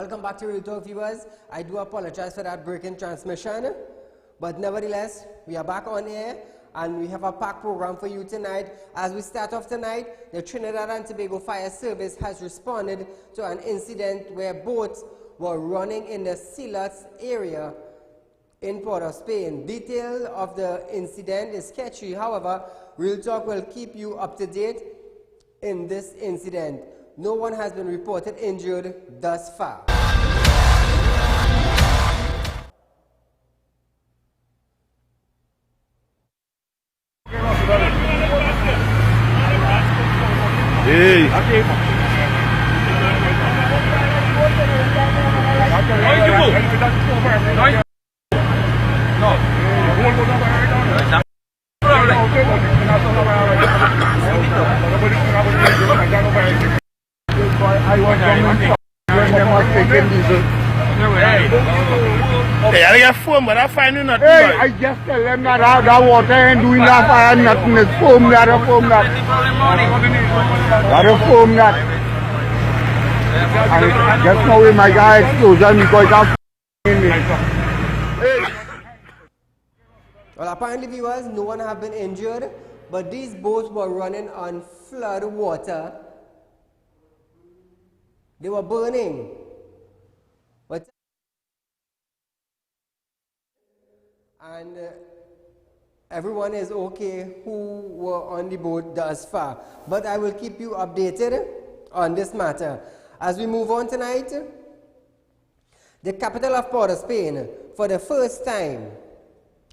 Welcome back to Real Talk, viewers. I do apologize for that break in transmission, but nevertheless, we are back on air and we have a packed program for you tonight. As we start off tonight, the Trinidad and Tobago Fire Service has responded to an incident where boats were running in the Silots area in Port of Spain. Detail of the incident is sketchy. However, Real Talk will keep you up to date in this incident. No one has been reported injured thus far. Hey. Hey, I get foam, but I find you nothing. Hey, I just tell them that that water ain't doing that fire, nothing. It's foam that, a foam that. That a foam that. And just now with my guy explosion because I'm in me. Well, apparently, viewers, no one have been injured, but these boats were running on flood water. They were burning. But and everyone is okay who were on the boat thus far. But I will keep you updated on this matter. As we move on tonight, the capital of Port of Spain, for the first time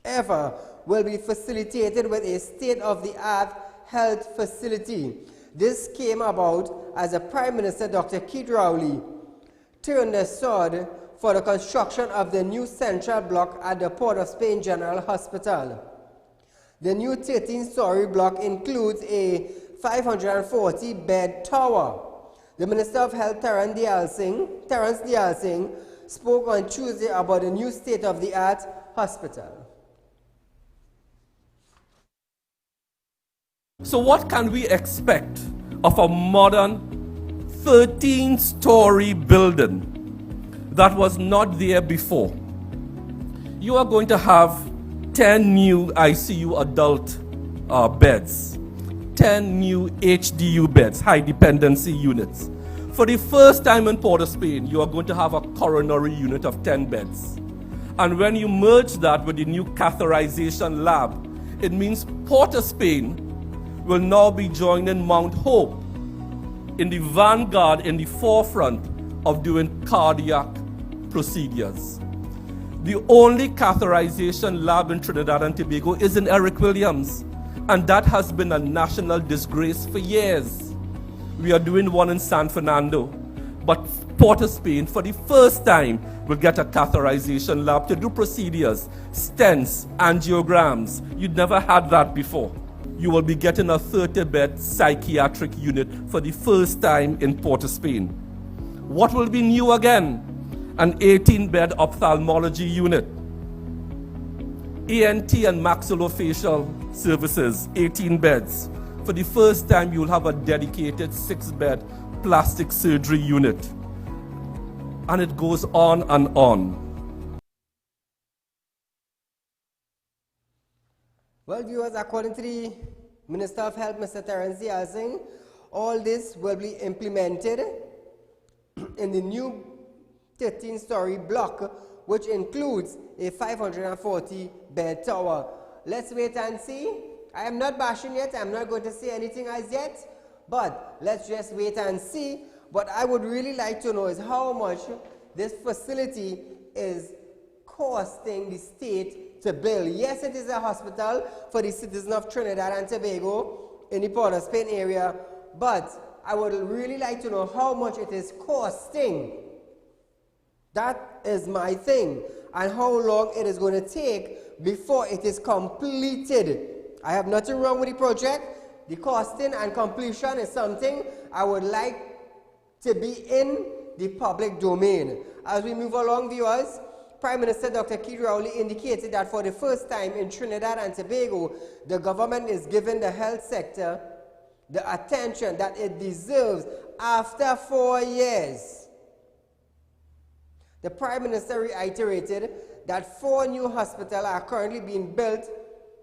ever, will be facilitated with a state-of-the-art health facility. This came about as the Prime Minister, Dr. Saieed Ali, turned the sword for the construction of the new central block at the Port of Spain General Hospital. The new 13-story block includes a 540-bed tower. The Minister of Health, Terence Dayal Singh, spoke on Tuesday about the new state-of-the-art hospital. So what can we expect of a modern 13-story building that was not there before? You are going to have 10 new ICU adult beds, 10 new HDU beds, high dependency units. For the first time in Port of Spain, you are going to have a coronary unit of 10 beds. And when you merge that with the new catheterization lab, it means Port of Spain will now be joining Mount Hope in the vanguard, in the forefront of doing cardiac procedures. The only catheterization lab in Trinidad and Tobago is in Eric Williams, and that has been a national disgrace for years. We are doing one in San Fernando, but Port of Spain, for the first time, will get a catheterization lab to do procedures, stents, angiograms. You'd never had that before. You will be getting a 30-bed psychiatric unit for the first time in Port of Spain. What will be new again? An 18-bed ophthalmology unit. ENT and maxillofacial services, 18 beds. For the first time, you'll have a dedicated 6-bed plastic surgery unit. And it goes on and on. Well, viewers, according to the Minister of Health, Mr. Terence Dayal Singh, all this will be implemented in the new 13-story block, which includes a 540-bed tower. Let's wait and see. I am not bashing yet. I'm not going to say anything as yet, but let's just wait and see. What I would really like to know is how much this facility is costing the state to build. Yes, it is a hospital for the citizens of Trinidad and Tobago in the Port of Spain area, but I would really like to know how much it is costing. That is my thing. And how long it is going to take before it is completed. I have nothing wrong with the project. The costing and completion is something I would like to be in the public domain. As we move along, viewers, Prime Minister Dr. Saieed Ali indicated that for the first time in Trinidad and Tobago, the government is giving the health sector the attention that it deserves after 4 years. The Prime Minister reiterated that 4 new hospitals are currently being built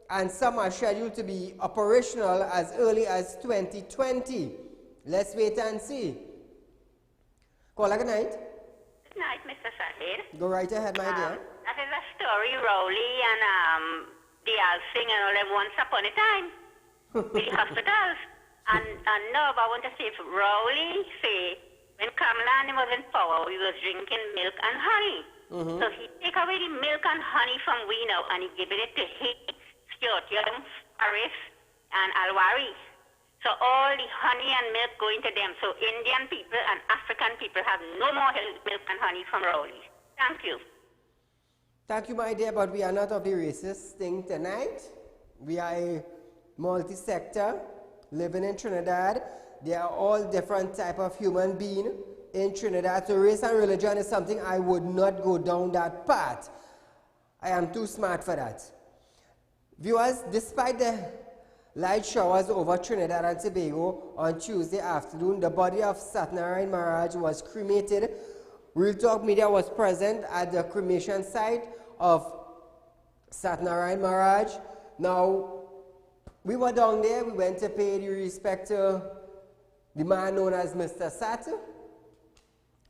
and some are scheduled to be operational as early as 2020. Let's wait and see. Caller, good night. Good night, Mr. Saieed. Go right ahead, my dear. That is a story, Rowley and the Alsing and all them once upon a time with the hospitals. And now I want to see if Rowley say when Kamala was in power, we was drinking milk and honey. So he take away the milk and honey from we now and he give it to him, Stewart, Paris and Alwari. So all the honey and milk going to them. So Indian people and African people have no more milk and honey from Rowley. Thank you. Thank you, my dear, but we are not of the racist thing tonight. We are a multi-sector living in Trinidad. There are all different type of human being in Trinidad. So race and religion is something I would not go down that path. I am too smart for that. Viewers, despite the light showers over Trinidad and Tobago on Tuesday afternoon, the body of Sat Maharaj was cremated. Real Talk Media was present at the cremation site of Sat Maharaj. Now, we were down there, we went to pay the respect to the man known as Mr. Sat,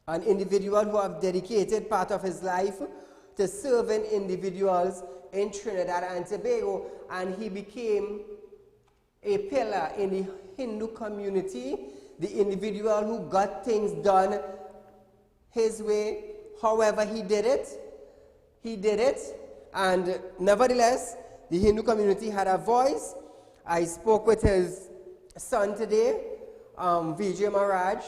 an individual who have dedicated part of his life to serving individuals in Trinidad and Tobago, and he became a pillar in the Hindu community, the individual who got things done his way, however he did it, and nevertheless, the Hindu community had a voice. I spoke with his son today, Vijay Maharaj.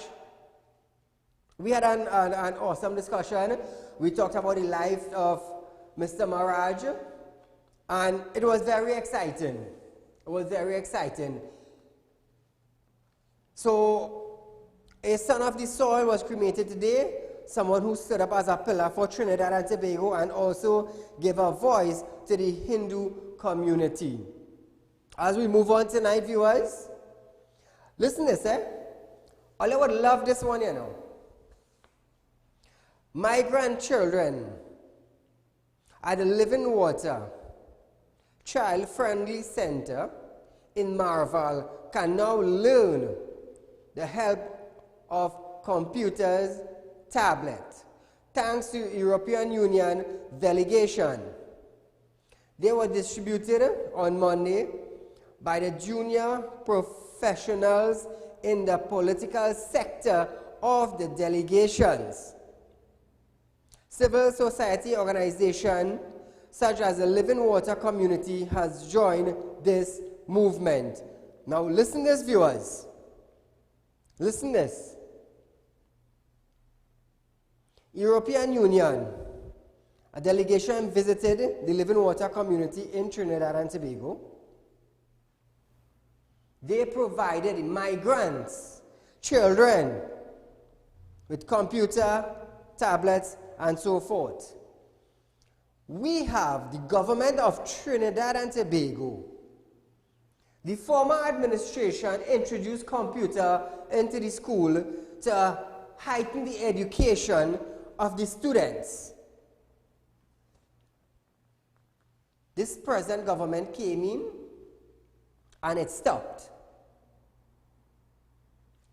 We had an awesome discussion. We talked about the life of Mr. Maharaj, and it was very exciting. It was very exciting. So, a son of the soil was cremated today, someone who stood up as a pillar for Trinidad and Tobago and also gave a voice to the Hindu community. As we move on tonight, viewers, listen to this, I would love this one, you know. Migrant children at the Living Water Child-Friendly Center in Marval can now learn the help of computers, tablets, thanks to European Union delegation. They were distributed on Monday by the junior professionals in the political sector of the delegations. Civil society organizations such as the Living Water community has joined this movement. Now listen to this, viewers. Listen to this. European Union, a delegation visited the Living Water community in Trinidad and Tobago. They provided migrants, children, with computer, tablets, and so forth. We have the government of Trinidad and Tobago. The former administration introduced computer into the school to heighten the education of the students. This present government came in and it stopped.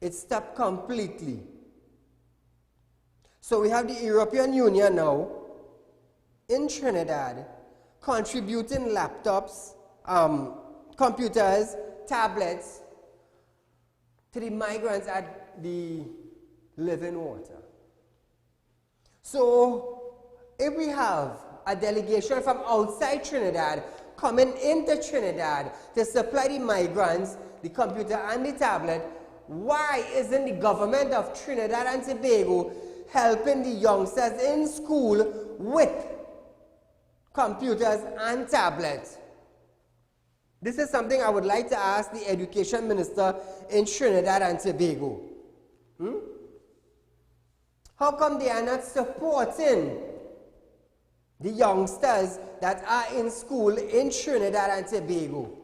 It stopped completely. So we have the European Union now in Trinidad contributing laptops, computers, tablets to the migrants at the Living Water. So if we have a delegation from outside Trinidad coming into Trinidad to supply the migrants the computer and the tablet, why isn't the government of Trinidad and Tobago helping the youngsters in school with computers and tablets? This is something I would like to ask the education minister in Trinidad and Tobago. How come they are not supporting the youngsters that are in school in Trinidad and Tobago?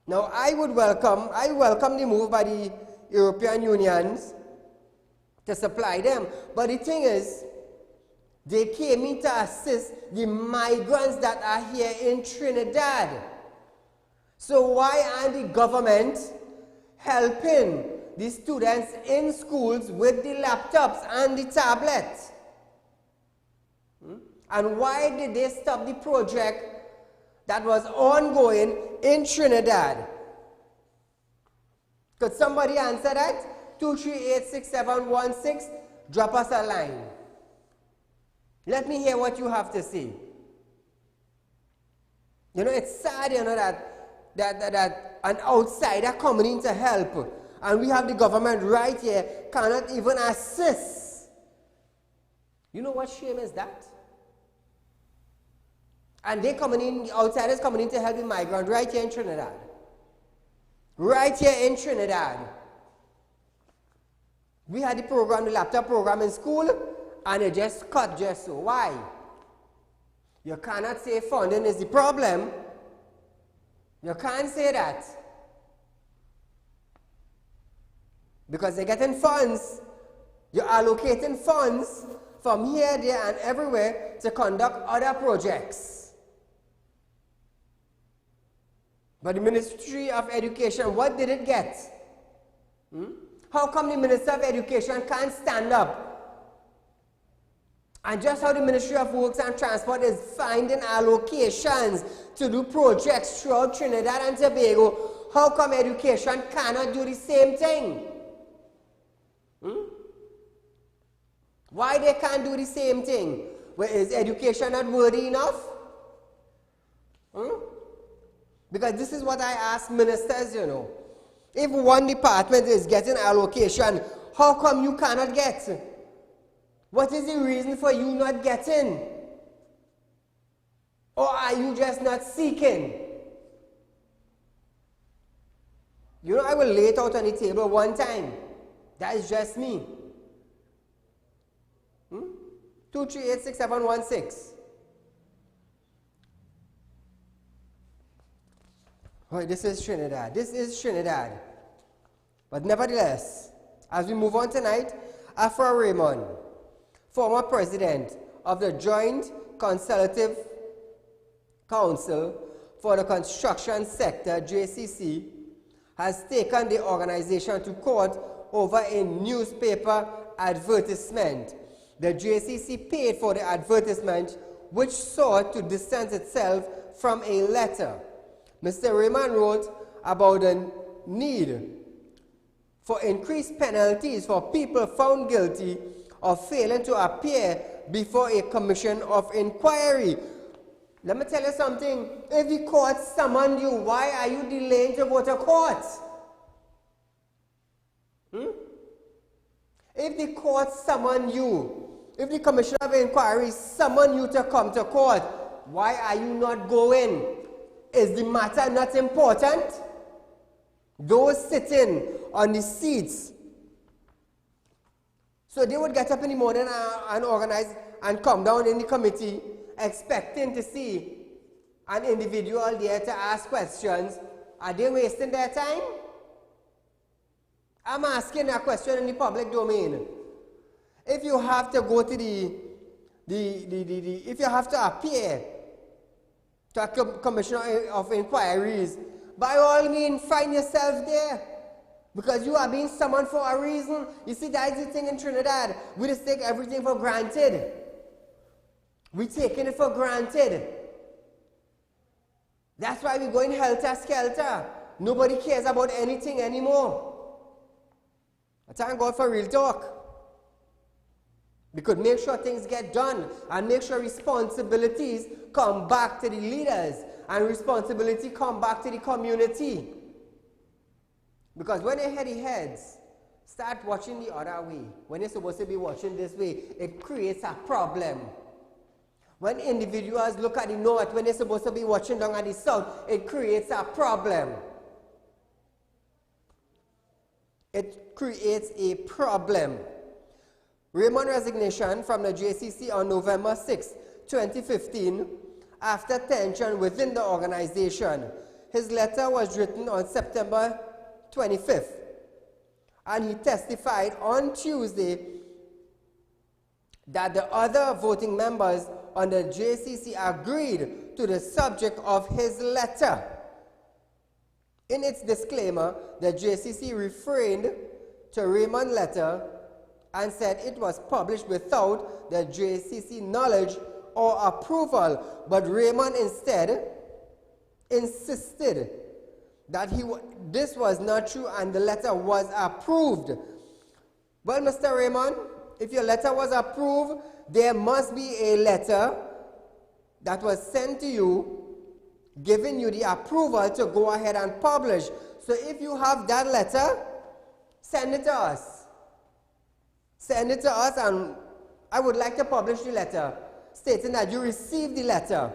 Now, I welcome the move by the European Union to supply them. But the thing is, they came in to assist the migrants that are here in Trinidad. So why aren't the government helping the students in schools with the laptops and the tablets? And why did they stop the project that was ongoing in Trinidad? Could somebody answer that? 2386716, drop us a line. Let me hear what you have to say. You know, it's sad, you know, that an outsider coming in to help, and we have the government right here cannot even assist. You know what shame is that? And they coming in, the outsiders coming in to help the migrant right here in Trinidad. Right here in Trinidad. We had the program, the laptop program in school, and it just cut just so. Why? You cannot say funding is the problem. You can't say that. Because they're getting funds. You're allocating funds from here, there, and everywhere to conduct other projects. But the Ministry of Education, what did it get? How come the Minister of Education can't stand up? And just how the Ministry of Works and Transport is finding allocations to do projects throughout Trinidad and Tobago, how come education cannot do the same thing? Why they can't do the same thing? Well, is education not worthy enough? Because this is what I ask ministers, you know. If one department is getting allocation, how come you cannot get? What is the reason for you not getting? Or are you just not seeking? You know, I will lay it out on the table one time. That is just me. 2386716. Oh, this is Trinidad. This is Trinidad. But nevertheless, as we move on tonight, Afra Raymond, former president of the Joint Consultative Council for the Construction Sector, JCC, has taken the organization to court over a newspaper advertisement. The JCC paid for the advertisement, which sought to distance itself from a letter. Mr. Raymond wrote about the need for increased penalties for people found guilty of failing to appear before a commission of inquiry. Let me tell you something. If the court summoned you, why are you delaying to go to court? If the court summoned you, if the commission of inquiry summoned you to come to court, why are you not going? Is the matter not important? Those sitting on the seats, so they would get up in the morning and organize and come down in the committee expecting to see an individual there to ask questions. Are they wasting their time? I'm asking a question in the public domain. If you have to go to if you have to appear to a commission of inquiries, by all means, find yourself there. Because you are being summoned for a reason. You see, that is the thing in Trinidad. We just take everything for granted. We're taking it for granted. That's why we're going helter-skelter. Nobody cares about anything anymore. I thank God for real talk. We could make sure things get done and make sure responsibilities come back to the leaders and responsibility come back to the community. Because when they head the heads, start watching the other way. When they're supposed to be watching this way, it creates a problem. When individuals look at the north, when they're supposed to be watching down at the south, it creates a problem. It creates a problem. Raymond's resignation from the JCC on November 6, 2015, after tension within the organization. His letter was written on September 25th. and he testified on Tuesday that the other voting members on the JCC agreed to the subject of his letter. In its disclaimer, the JCC refrained to Raymond's letter and said it was published without the JCC knowledge or approval, but Raymond instead insisted that this was not true and the letter was approved. Well, Mr. Raymond, if your letter was approved, there must be a letter that was sent to you giving you the approval to go ahead and publish. So if you have that letter, send it to us. Send it to us, and I would like to publish the letter stating that you received the letter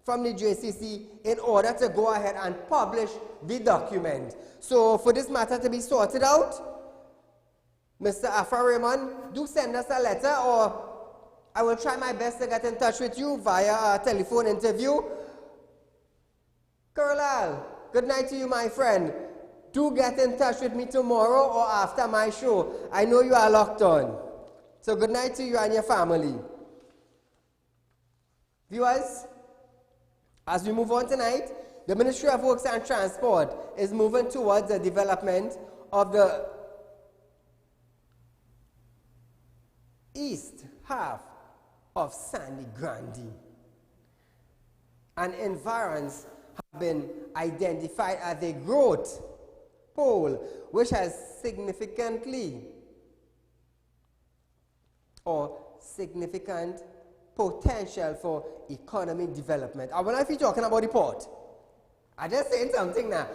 from the JCC in order to go ahead and publish the document. So for this matter to be sorted out, Mr. Afra Raymond, do send us a letter, or I will try my best to get in touch with you via a telephone interview. Carolal, good night to you, my friend. Do get in touch with me tomorrow or after my show. I know you are locked on. So good night to you and your family. Viewers, as we move on tonight, the Ministry of Works and Transport is moving towards the development of the east half of Sandy Grande. And environs have been identified as a growth pole, which has significant potential for economic development. I wonder if he's talking about the port. I just saying something now.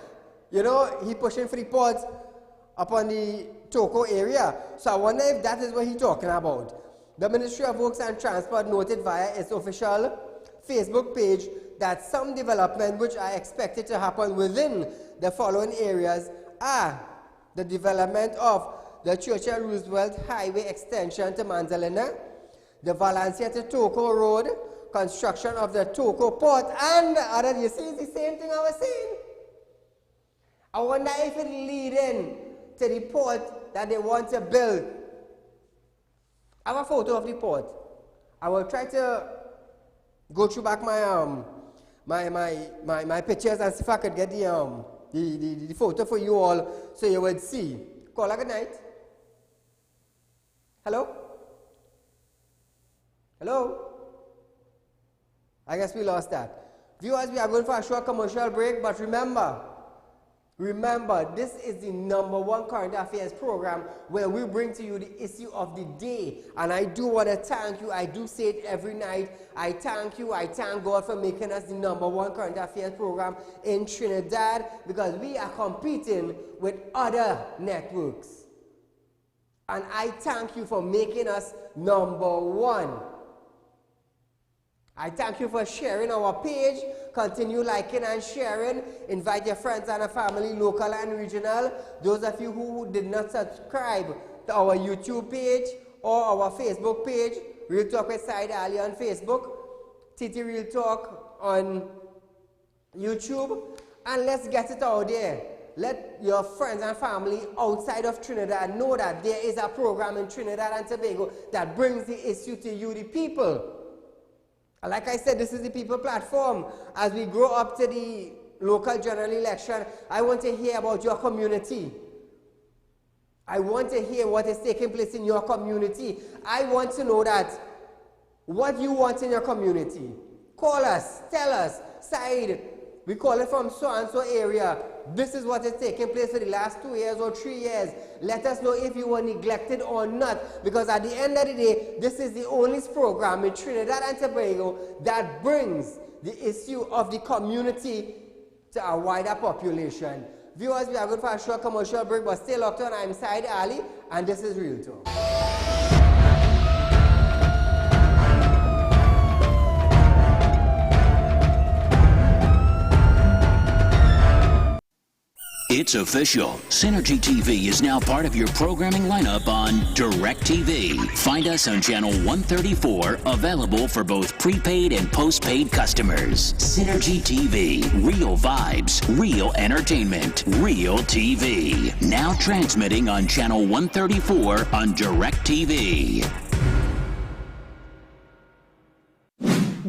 You know, he pushing for the port upon the Toko area. So I wonder if that is what he's talking about. The Ministry of Works and Transport noted via its official Facebook page that some development which are expected to happen within the following areas are the development of the Churchill Roosevelt Highway extension to Manzalina, the Valencia to Toko Road, construction of the Toko Port, and the other. You see, it's the same thing I was saying. I wonder if it leading to the port that they want to build. I have a photo of the port. I will try to go through back my pictures and see if I could get the photo for you all so you would see. Caller, good night. Hello? Hello? I guess we lost that. Viewers, we are going for a short commercial break, but remember, this is the #1 current affairs program where we bring to you the issue of the day. And I do want to thank you. I do say it every night. I thank you. I thank God for making us the #1 current affairs program in Trinidad, because we are competing with other networks. And I thank you for making us #1. I thank you for sharing our page. Continue liking and sharing. Invite your friends and family, local and regional. Those of you who did not subscribe to our YouTube page or our Facebook page, Real Talk with Saieed Ali on Facebook, TT Real Talk on YouTube, and let's get it out there. Let your friends and family outside of Trinidad know that there is a program in Trinidad and Tobago that brings the issue to you, the people. Like I said, this is the people platform. As we grow up to the local general election, I want to hear about your community. I want to hear what is taking place in your community. I want to know that what you want in your community. Call us, tell us, Saieed, we call it from so-and-so area. This is what is taking place for the last 2 years or 3 years. Let us know if you were neglected or not, because at the end of the day, this is the only program in Trinidad and Tobago that brings the issue of the community to a wider population. Viewers, we are going for a short commercial break, but stay locked on. I'm Saieed Ali, and this is Real Talk. It's official. Synergy TV is now part of your programming lineup on DirecTV. Find us on channel 134, available for both prepaid and postpaid customers. Synergy TV. Real vibes, real entertainment, real TV. Now transmitting on channel 134 on DirecTV.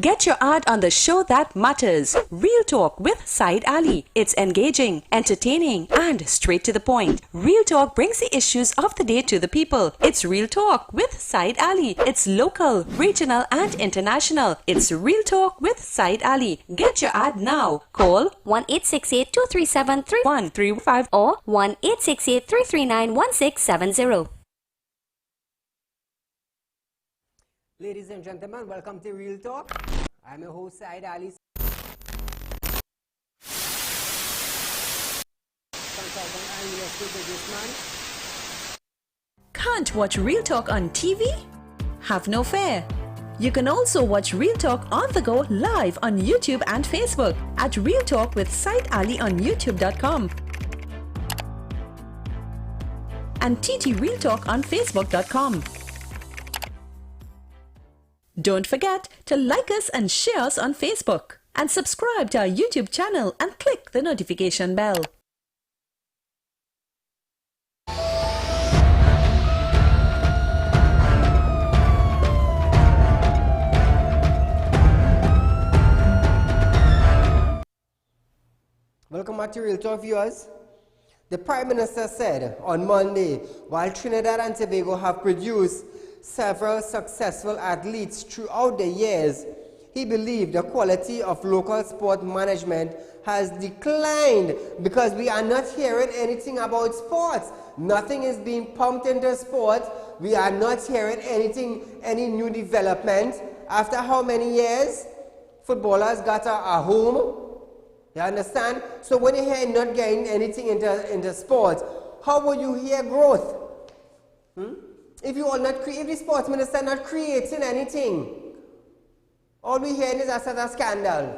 Get your ad on the show that matters. Real Talk with Saieed Ali. It's engaging, entertaining, and straight to the point. Real Talk brings the issues of the day to the people. It's Real Talk with Saieed Ali. It's local, regional, and international. It's Real Talk with Saieed Ali. Get your ad now. Call 1-868-237-3135 or 1-868-339-1670. Ladies and gentlemen, welcome to Real Talk. I'm your host, Saieed Ali. Consultant and real estate businessman. Can't watch Real Talk on TV? Have no fear. You can also watch Real Talk on the go live on YouTube and Facebook at Real Talk with Saieed Ali on YouTube.com and TT Real Talk on Facebook.com. Don't forget to like us and share us on Facebook and subscribe to our YouTube channel and click the notification bell. Welcome back to Real Talk, viewers. The Prime Minister said on Monday, while Trinidad and Tobago have produced several successful athletes throughout the years, he believed the quality of local sport management has declined because we are not hearing anything about sports. Nothing is being pumped into sport. We are not hearing any new development. After how many years? Footballers got a home. You understand? So when you hear not getting anything into sports, how will you hear growth? If the sports minister not creating anything, all we hear is a scandal.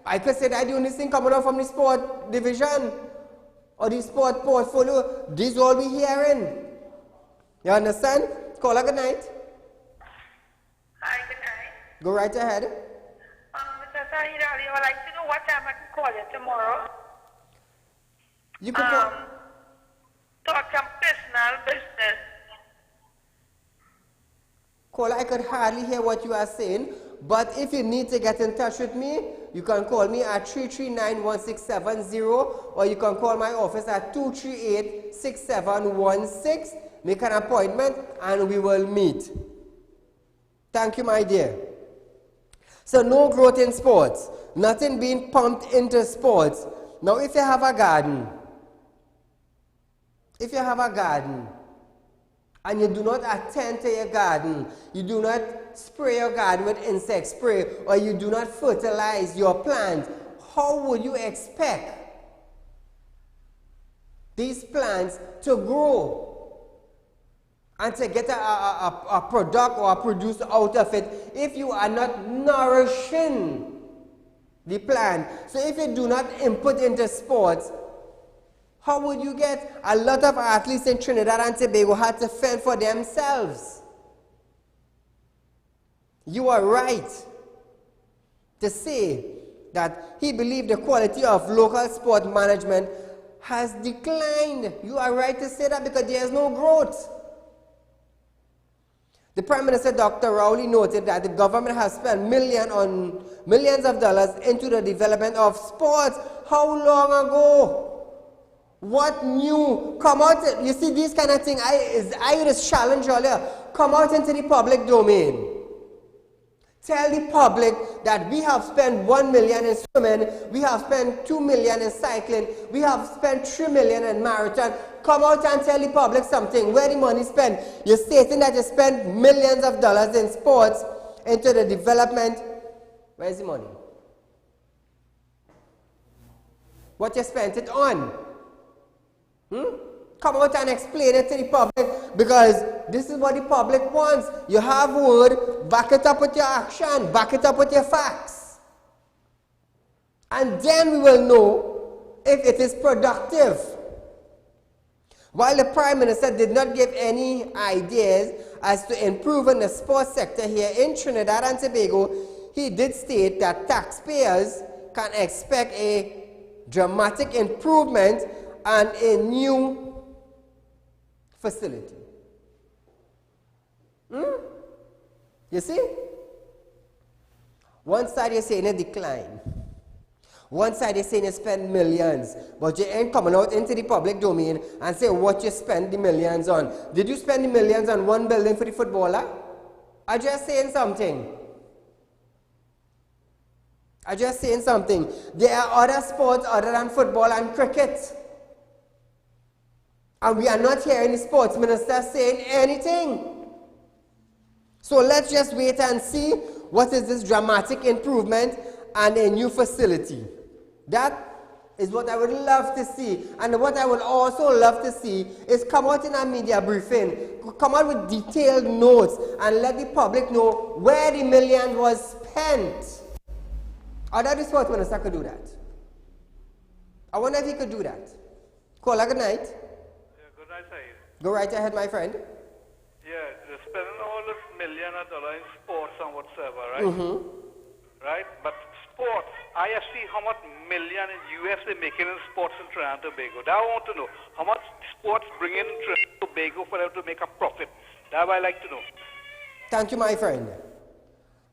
I could say that the only thing coming out from the sport division or the sport portfolio, this is all we hearing. You understand? Call her good night. Hi, good night. Go right ahead. Mr. Saieed Ali, I would like to know what time I can call you tomorrow. You can call. Talk some personal business. Caller, I could hardly hear what you are saying, but if you need to get in touch with me, you can call me at 339-1670 or you can call my office at 238-6716. Make an appointment and we will meet. Thank you, my dear. So no growth in sports, nothing being pumped into sports. Now if you have a garden, and you do not attend to your garden, you do not spray your garden with insect spray, or you do not fertilize your plants, how would you expect these plants to grow and to get a product or a produce out of it if you are not nourishing the plant? So if you do not input into sports, how would you get? A lot of athletes in Trinidad and Tobago had to fend for themselves. You are right to say that he believed the quality of local sport management has declined. You are right to say that because there is no growth. The Prime Minister, Dr. Rowley, noted that the government has spent millions of dollars into the development of sports. How long ago? What new? Come out, you see these kind of things, I just challenge all here. Come out into the public domain. Tell the public that we have spent 1 million in swimming, we have spent 2 million in cycling, we have spent 3 million in marathon. Come out and tell the public something, where the money spent. You're stating that you spent millions of dollars in sports into the development. Where's the money? What you spent it on? Come out and explain it to the public, because this is what the public wants. You have word, back it up with your action, back it up with your facts. And then we will know if it is productive. While the Prime Minister did not give any ideas as to improving the sports sector here in Trinidad and Tobago, he did state that taxpayers can expect a dramatic improvement and a new facility. You see? One side you're saying a decline. One side you're saying you spend millions, but you ain't coming out into the public domain and say what you spend the millions on. Did you spend the millions on one building for the footballer? I'm just saying something. I'm just saying something. There are other sports other than football and cricket. And we are not hearing the sports minister saying anything. So let's just wait and see what is this dramatic improvement and a new facility. That is what I would love to see. And what I would also love to see is come out in a media briefing, come out with detailed notes and let the public know where the million was spent. I doubt the sports minister could do that. I wonder if he could do that. Caller, good night. Yeah, good night, Saeed. Go right ahead, my friend. Yeah, they're spending all this $1 million in sports and whatsoever, right? Right? But sports, I have seen how much million in US they're making in sports in Trinidad and Tobago. That I want to know. How much sports bring in Trinidad and Tobago for them to make a profit? That I like to know. Thank you, my friend.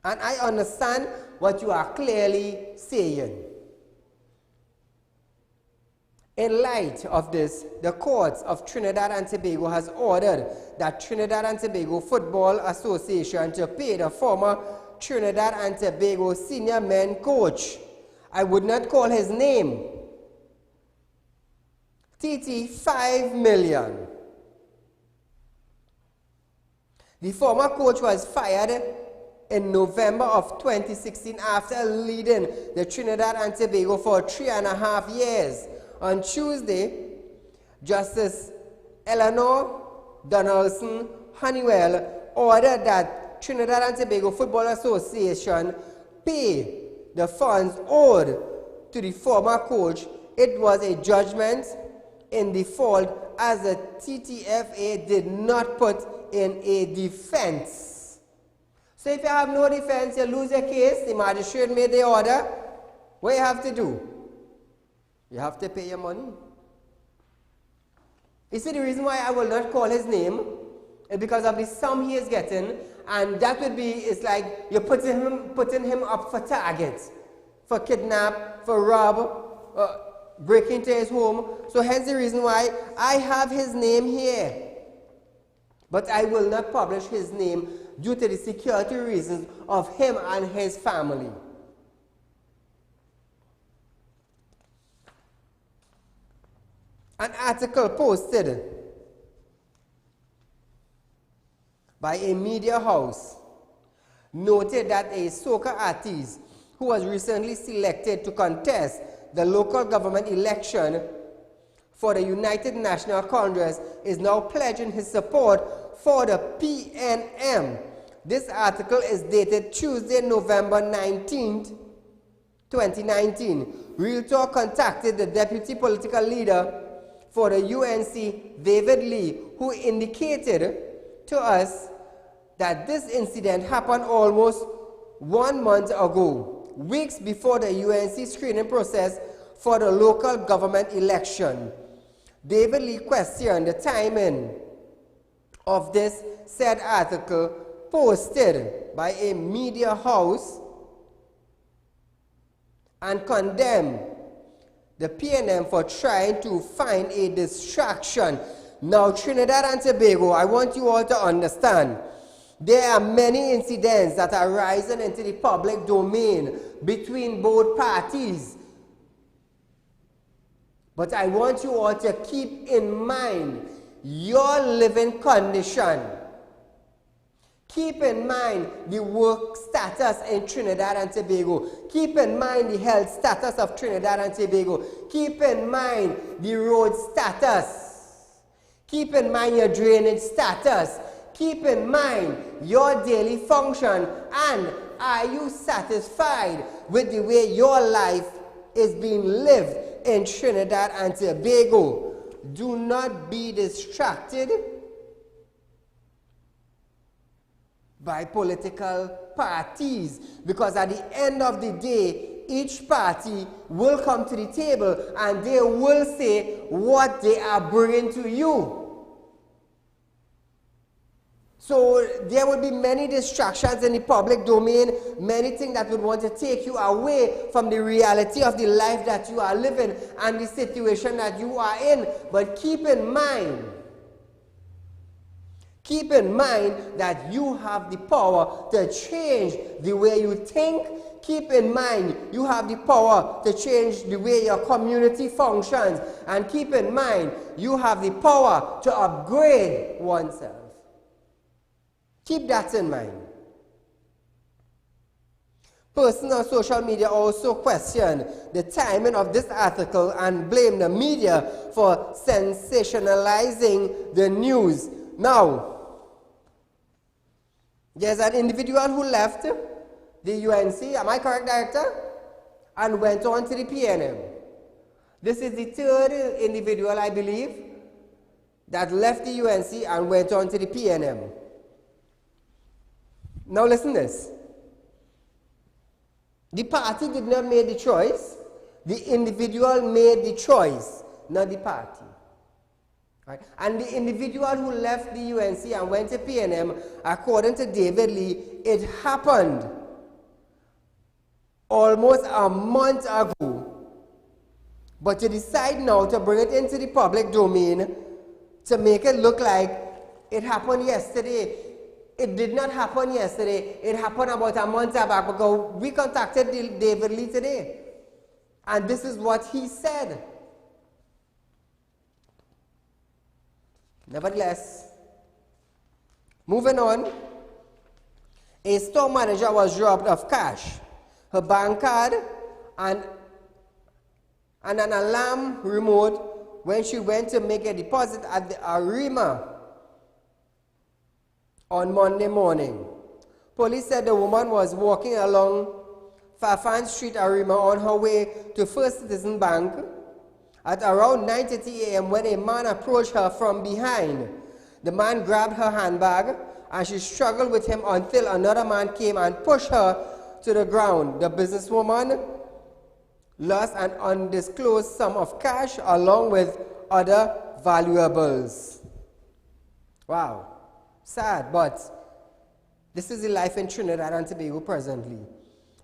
And I understand what you are clearly saying. In light of this, the courts of Trinidad and Tobago has ordered that Trinidad and Tobago Football Association to pay the former Trinidad and Tobago senior men coach, I would not call his name, TT, $5 million. The former coach was fired in November of 2016 after leading the Trinidad and Tobago for 3.5 years. On Tuesday, Justice Eleanor Donaldson Honeywell ordered that Trinidad and Tobago Football Association pay the funds owed to the former coach. It was a judgment in default as the TTFA did not put in a defense. So if you have no defense, you lose your case, the magistrate made the order, what you have to do? You have to pay your money. You see, the reason why I will not call his name is because of the sum he is getting, and that would be, it's like you're putting him up for targets, for kidnap, for rob, break into his home. So hence the reason why I have his name here. But I will not publish his name due to the security reasons of him and his family. An article posted by a media house noted that a soca artist who was recently selected to contest the local government election for the United National Congress is now pledging his support for the PNM. This article is dated Tuesday, November 19th, 2019. Real Talk contacted the deputy political leader for the UNC, David Lee, who indicated to us that this incident happened almost 1 month ago, weeks before the UNC screening process for the local government election. David Lee questioned the timing of this said article posted by a media house and condemned the PNM for trying to find a distraction. Now, Trinidad and Tobago, I want you all to understand, there are many incidents that are rising into the public domain between both parties. But I want you all to keep in mind your living condition. Keep in mind the work status in Trinidad and Tobago. Keep in mind the health status of Trinidad and Tobago. Keep in mind the road status. Keep in mind your drainage status. Keep in mind your daily function. And are you satisfied with the way your life is being lived in Trinidad and Tobago. Do not be distracted by political parties, because at the end of the day, each party will come to the table and they will say what they are bringing to you. So there will be many distractions in the public domain, many things that would want to take you away from the reality of the life that you are living and the situation that you are in. But keep in mind that you have the power to change the way you think. Keep in mind you have the power to change the way your community functions. And keep in mind you have the power to upgrade oneself. Keep that in mind. Persons on social media also question the timing of this article and blame the media for sensationalizing the news. Now, there's an individual who left the UNC, am I correct, Director? And went on to the PNM. This is the third individual, I believe, that left the UNC and went on to the PNM. Now listen to this. The party did not make the choice. The individual made the choice, not the party. Right? And the individual who left the UNC and went to PNM, according to David Lee, it happened almost a month ago. But to decide now to bring it into the public domain, to make it look like it happened yesterday, it did not happen yesterday. It happened about a month back ago. We contacted David Lee today. And this is what he said. Nevertheless, moving on, a store manager was robbed of cash, her bank card, and an alarm remote when she went to make a deposit at the Arima on Monday morning. Police said the woman was walking along Fafan Street, Arima, on her way to First Citizen Bank at around 9:30 a.m. when a man approached her from behind. The man grabbed her handbag and she struggled with him until another man came and pushed her to the ground. The businesswoman lost an undisclosed sum of cash along with other valuables. Wow. Sad, but this is the life in Trinidad and Tobago presently.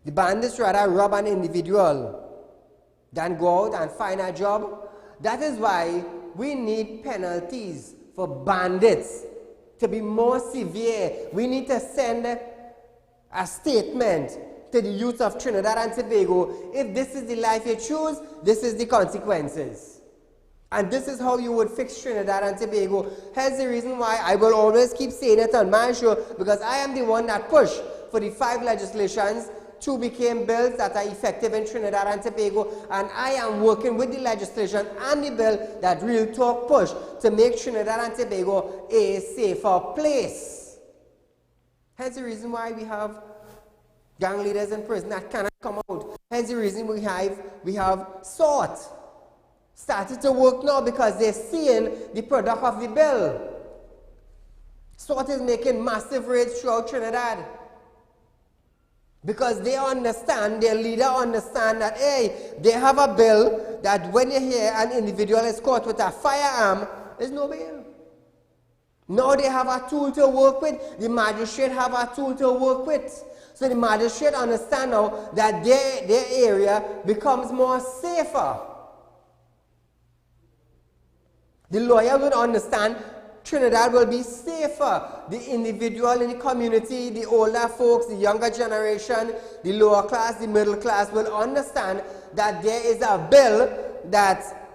The bandits rather rob an individual than go out and find a job. That is why we need penalties for bandits to be more severe. We need to send a statement to the youth of Trinidad and Tobago. If this is the life you choose, this is the consequences. And this is how you would fix Trinidad and Tobago. Hence the reason why I will always keep saying it on my show, because I am the one that pushed for the 5 legislations. 2 became bills that are effective in Trinidad and Tobago, and I am working with the legislation and the bill that Real Talk pushed to make Trinidad and Tobago a safer place. Hence the reason why we have gang leaders in prison that cannot come out. Hence the reason we have SORT started to work now, because they're seeing the product of the bill. SORT is making massive raids throughout Trinidad, because they understand, their leader understand that, hey, they have a bill that when you hear an individual is caught with a firearm, there's no bail. Now they have a tool to work with. The magistrate have a tool to work with. So the magistrate understand now that their area becomes more safer. The lawyer will understand Trinidad will be safer. The individual in the community, the older folks, the younger generation, the lower class, the middle class will understand that there is a bill that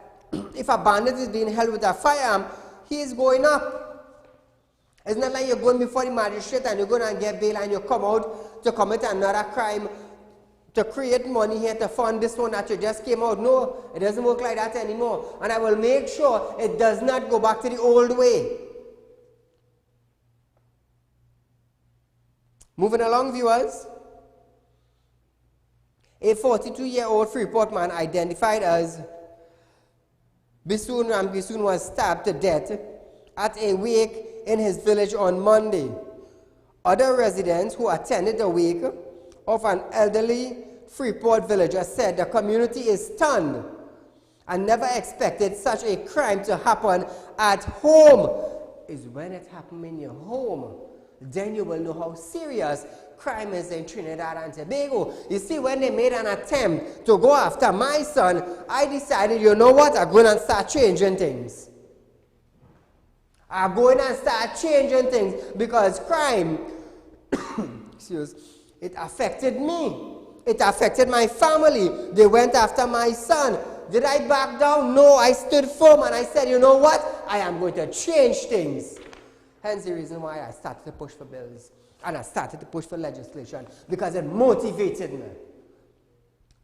if a bandit is being held with a firearm, he is going up. It's not like you're going before the magistrate and you're going to get bail and you come out to commit another crime to create money here to fund this one that you just came out. No, it doesn't work like that anymore. And I will make sure it does not go back to the old way. Moving along, viewers. A 42-year-old Freeport man identified as Bisoon Ramkisoon was stabbed to death at a wake in his village on Monday. Other residents who attended the wake of an elderly Freeport villager said the community is stunned and never expected such a crime to happen at home. Is when it happened in your home, then you will know how serious crime is in Trinidad and Tobago. You see, when they made an attempt to go after my son, I decided, you know what, I'm going to start changing things. I'm going to start changing things because crime, it affected me. It affected my family. They went after my son. Did I back down? No, I stood firm and I said, you know what? I am going to change things. Hence the reason why I started to push for bills. And I started to push for legislation because it motivated me.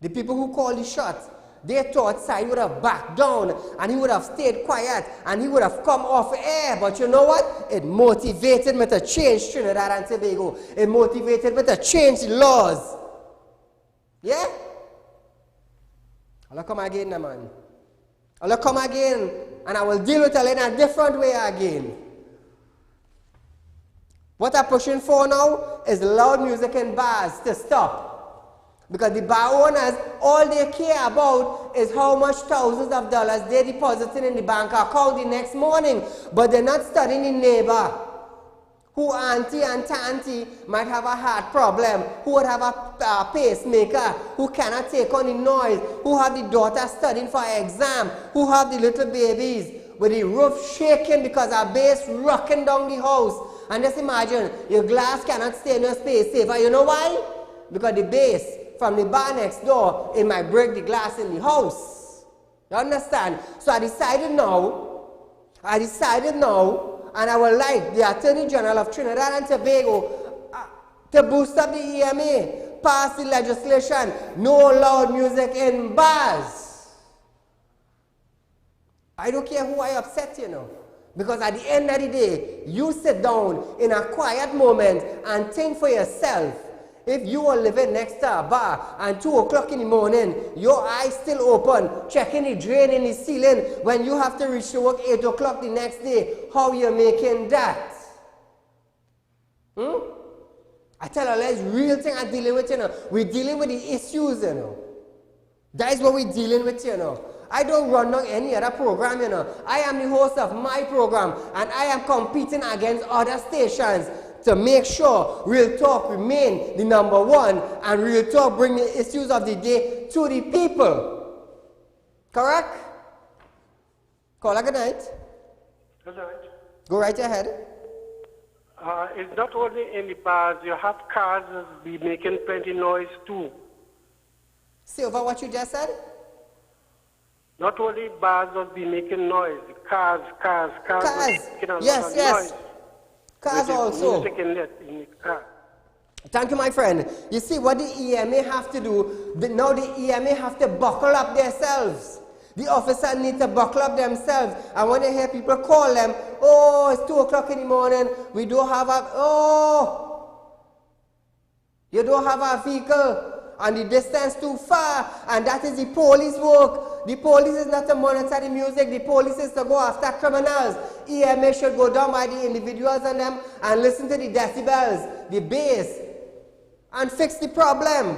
The people who called the shots, they thought Said would have backed down and he would have stayed quiet and he would have come off air. But you know what? It motivated me to change Trinidad and Tobago. It motivated me to change the laws. Yeah? I'll come again, man. I'll come again and I will deal with it in a different way again. What I'm pushing for now is loud music in bars to stop. Because the bar owners, all they care about is how much thousands of dollars they're depositing in the bank account the next morning. But they're not studying the neighbor who auntie and tanty might have a heart problem, who would have a pacemaker, who cannot take on the noise, who have the daughter studying for an exam, who have the little babies with the roof shaking because our base rocking down the house. And just imagine, your glass cannot stay in your space safer. You know why? Because the base from the bar next door, it might break the glass in the house. You understand? So I decided now, and I would like the Attorney General of Trinidad and Tobago to boost up the EMA, pass the legislation, no loud music in bars. I don't care who I upset, you know. Because at the end of the day, you sit down in a quiet moment and think for yourself. If you are living next to a bar and 2 o'clock in the morning, your eyes still open, checking the drain in the ceiling, when you have to reach to work 8 o'clock the next day, how you making that? I tell you, it's real thing I'm dealing with, you know. We're dealing with the issues, you know. That is what we're dealing with, you know. I don't run on any other program, you know. I am the host of my program, and I am competing against other stations to make sure Real Talk remain the #1 and Real Talk bring the issues of the day to the people. Correct? Caller, good night. Good night. Go right ahead. It's not only in the bars, you have cars be making plenty noise too. Silver, what you just said? Not only bars will be making noise, cars. Making a lot Yes, of yes. noise. Cars With also. music in the car. Thank you, my friend. You see what the EMA have to do? Now the EMA have to buckle up themselves. The officers need to buckle up themselves. And when they hear people call them, oh, it's 2 o'clock in the morning, we don't have you don't have a vehicle. And the distance too far, and that is the police work. The police is not to monitor the music, the police is to go after criminals. EMA should go down by the individuals and them and listen to the decibels, the bass, and fix the problem.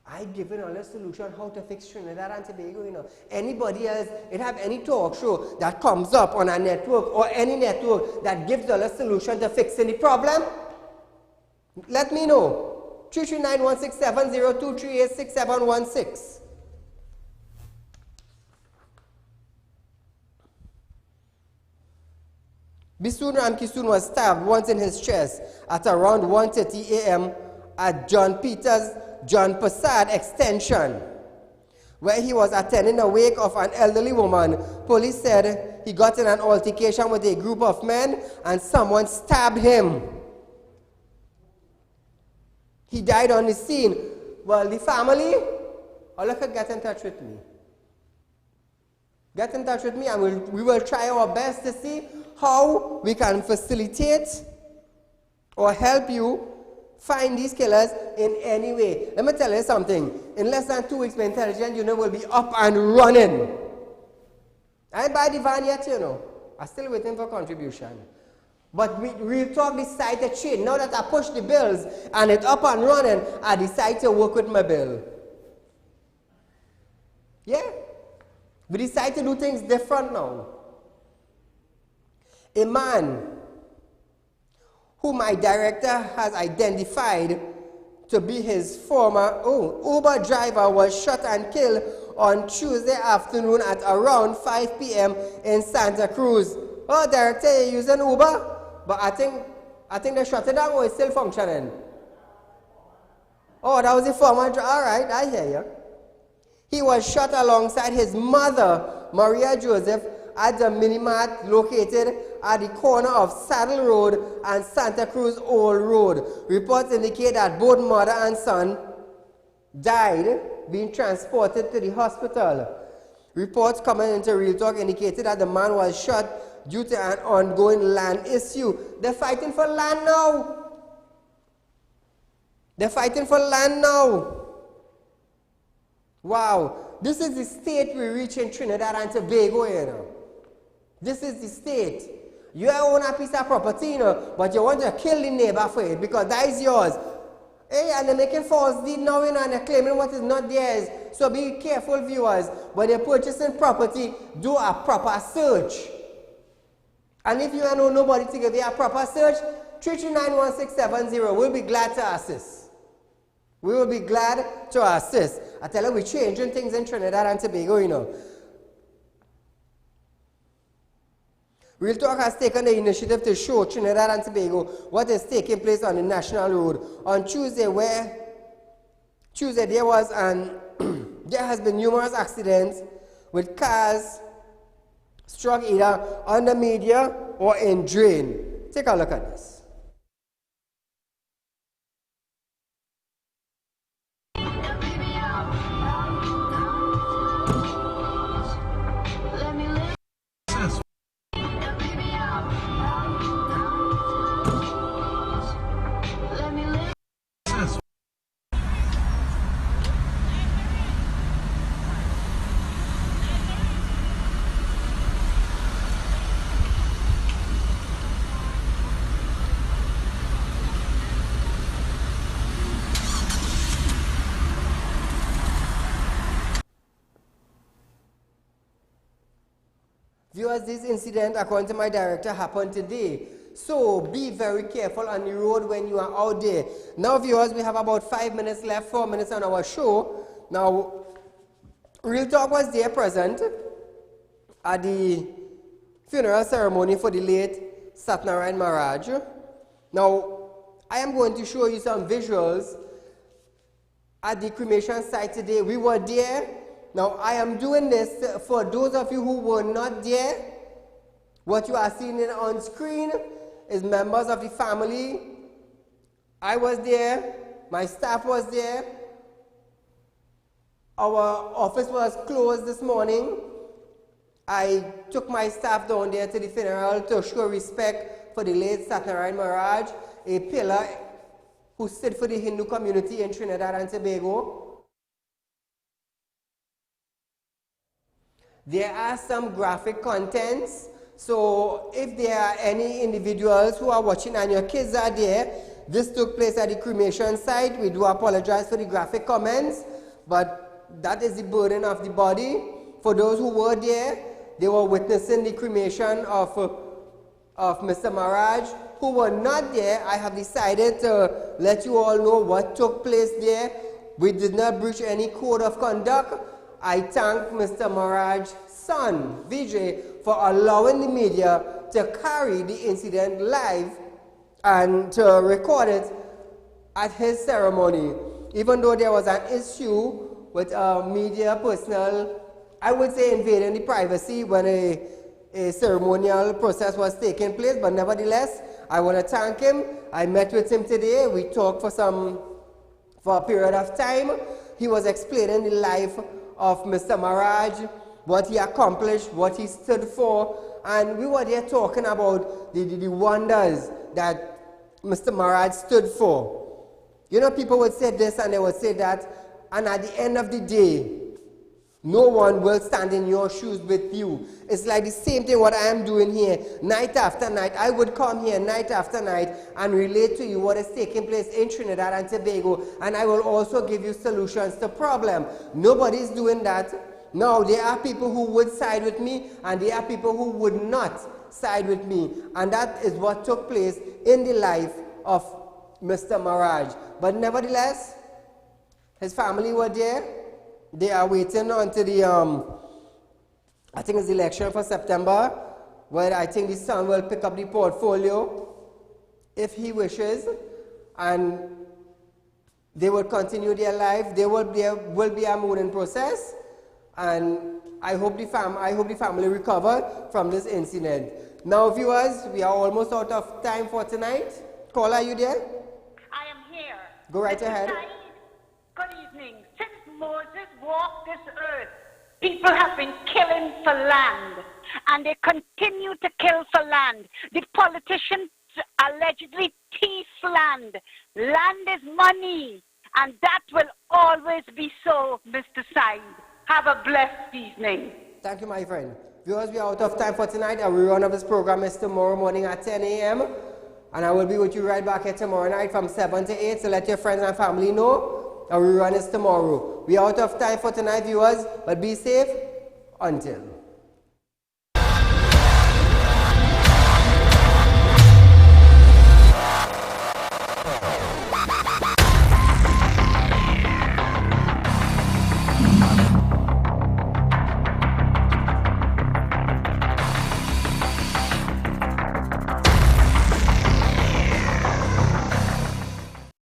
I given all a solution how to fix Trinidad and Tobago, you know. Anybody else, it have any talk show that comes up on a network or any network that gives all a solution to fixing the problem? Let me know. 339-167-0238-6716. Bisoon Ramkisoon was stabbed once in his chest at around 1:30 a.m. at John Prasad Extension, where he was attending a wake of an elderly woman. Police said he got in an altercation with a group of men and someone stabbed him. He died on the scene. Well, the family, get in touch with me. Get in touch with me and we will try our best to see how we can facilitate or help you find these killers in any way. Let me tell you something. In less than 2 weeks, my intelligence unit will be up and running. I ain't buy the van yet, you know. I'm still waiting for contribution. But Real Talk decided to change. Now that I push the bills and it's up and running, I decide to work with my bill. Yeah. We decide to do things different now. A man who my director has identified to be his former Uber driver was shot and killed on Tuesday afternoon at around 5 p.m. in Santa Cruz. Oh, director, you're using Uber? But I think they shut it down or it's still functioning. Oh, that was the former driver. All right, I hear you. He was shot alongside his mother, Maria Joseph, at the mini-mart located at the corner of Saddle Road and Santa Cruz Old Road. Reports indicate that both mother and son died being transported to the hospital. Reports coming into Real Talk indicated that the man was shot due to an ongoing land issue. They're fighting for land now. They're fighting for land now. Wow, this is the state we reach in Trinidad and Tobago, you know. This is the state. You own a piece of property, you know, but you want to kill the neighbor for it because that is yours. Hey, and they're making false deed now, you know, and they're claiming what is not theirs. So be careful, viewers. When you're purchasing property, do a proper search. And if you don't know nobody to give you a proper search, 3391670, we'll be glad to assist. We will be glad to assist. I tell you, we're changing things in Trinidad and Tobago, you know. Real Talk has taken the initiative to show Trinidad and Tobago what is taking place on the national road. On Tuesday, there has been numerous accidents with cars struck either on the media or in drain. Take a look at this. Viewers, this incident, according to my director, happened today. So be very careful on the road when you are out there. Now, viewers, we have about 5 minutes left, 4 minutes on our show. Now, Real Talk was there present at the funeral ceremony for the late Sat Maharaj. Now, I am going to show you some visuals at the cremation site today. We were there. Now, I am doing this for those of you who were not there. What you are seeing on screen is members of the family. I was there. My staff was there. Our office was closed this morning. I took my staff down there to the funeral to show respect for the late Sat Maharaj, a pillar who stood for the Hindu community in Trinidad and Tobago. There are some graphic contents, so if there are any individuals who are watching and your kids are there, this took place at the cremation site. We do apologize for the graphic comments, but that is the burden of the body. For those who were there, they were witnessing the cremation of Mr. Maharaj. Who were not there, I have decided to let you all know what took place there. We did not breach any code of conduct. I thank Mr. Maharaj's son, Vijay, for allowing the media to carry the incident live and to record it at his ceremony. Even though there was an issue with media personnel, I would say invading the privacy when a ceremonial process was taking place, but nevertheless, I want to thank him. I met with him today. We talked for a period of time. He was explaining the life of Mr. Maharaj, what he accomplished, what he stood for, and we were there talking about the wonders that Mr. Maharaj stood for. You know, people would say this and they would say that, and at the end of the day, No one will stand in your shoes with you. It's like the same thing what I am doing here, night after night. I would come here night after night and relate to you what is taking place in Trinidad and Tobago, and I will also give you solutions to problem. Nobody's doing that. Now, there are people who would side with me, and there are people who would not side with me, and that is what took place in the life of Mr. Maharaj. But nevertheless, his family were there. They are waiting until the, I think it's the election for September, where I think the son will pick up the portfolio if he wishes, and they will continue their life. There will be a mourning process, and I hope the family recover from this incident. Now, viewers, we are almost out of time for tonight. Caller, are you there? I am here. Go right ahead. Good evening. Since Moses walked this earth, people have been killing for land, and they continue to kill for land. The politicians allegedly thief land. Land is money, and that will always be so, Mr. Said. Have a blessed evening. Thank you, my friend. Viewers, we are out of time for tonight. A rerun of this program is tomorrow morning at 10 a.m. And I will be with you right back here tomorrow night from 7 to 8. So let your friends and family know. A rerun is tomorrow. We are out of time for tonight, viewers, but be safe until.